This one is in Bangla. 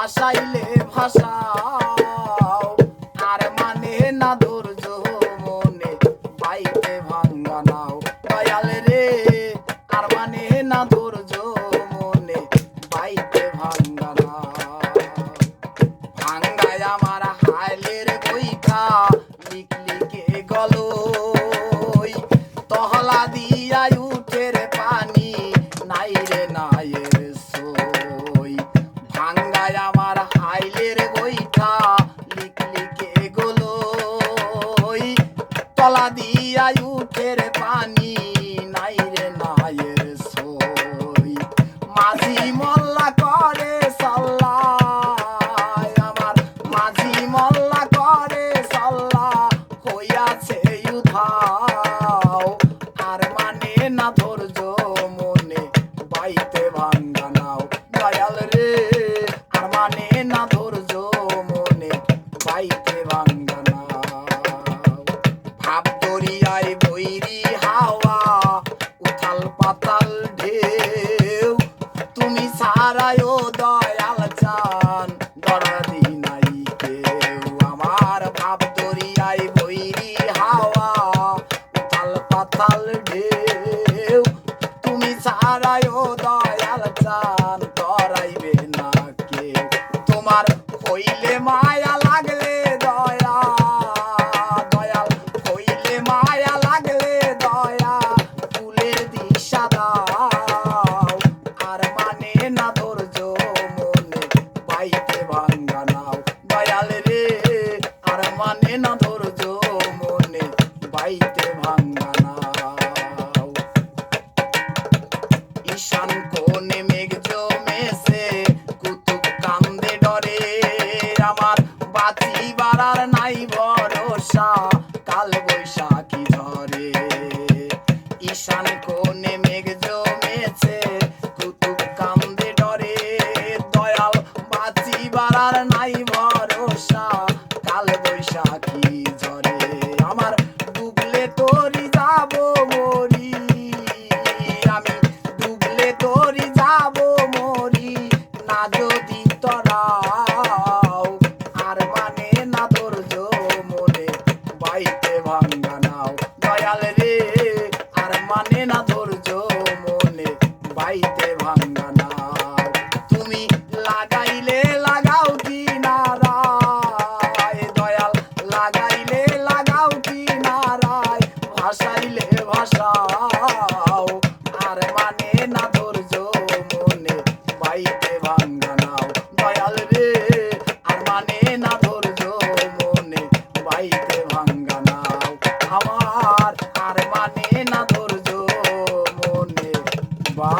ভাসাইলে ভাসাও আর মানে না ধৈর্য মনে বাইতে ভাঙ্গা নাও দয়াল রে আর মানে না ধৈর্য মনে বাইতে ভাঙ্গা নাও ভাঙ্গায় আমার হাইলের বইটা লিখলিকে গলই তহলা দিয়া উঠের পানি নাই রে নাইয়ের সই ভাঙ্গায় আমার হাইলের বইটা লিখলিকে গলই তলা দিয়া উঠের পানি নাই রে নাইয়ের সই মাঝি মোল্লা করে সাল্লাহ আমার মাঝি মোল্লা করে সাল্লাহ হইয়াছে উধাও আর মানে না ধৈর্য মনে বাইতে ভাঙ্গা নাও দয়াল রে আর মানে না ধৈর্য মনে বাইতে ভাঙ্গা নাও ভাব দরিয়ায় বৈরি হাওয়া উথাল পাতাল ঢেউ তুমি সারায়ও দয়াল চান দরদি নাই কেউ আমার ভাব দরিয়ায় বৈরি হাওয়া উথাল পাতাল ঢেউ তুমি সারায়ও দয়াল চান দরাইবে না কেউ তোমার হইলে মায়া লাগলে দয়া দয়াল হইলে মায়া লাগলে দয়া ফুলের দিশা দাও আর মানে না ধৈর্য মনে বাইতে ভাঙ্গা নাও দয়াল রে আর মানে না ধৈর্য মনে বাইতে ভাঙ্গা নাও ঈশান কোণে মেঘ জমেছে কুতুব কান্দে ডরে আমার বাঁচিবার আর নাই ভরসা কাল বৈশাখী ঝরে ঈশান কোণে মেঘ জমেছে কুতুব কান্দে ডরে দয়াল বাঁচিবার আর নাই ভরসা কাল বৈশাখী ঝরে আমার ডুবলে তোরি যাব মরি আমি ডুবলে তোরি যাব মরি না যদি তরাও আর মানে না ধৈর্য মনে বাইতে ভাঙ্গা নাও দয়াল রে আর মানে না ধৈর্য মনে বাইতে ভাঙ্গা নাও তুমি লাগাইলে লাগাও কিনারায় দয়াল লাগাইলে লাগাও কিনারায় ভাসাইলে ভাসাও আর মানে না ধৈর্য মনে বাইতে ভাঙ্গা নাও দয়াল রে আর মানে না ধৈর্য মনে বাইতে ভাঙ্গা নাও আমার আর মানে না ধৈর্য মনে বা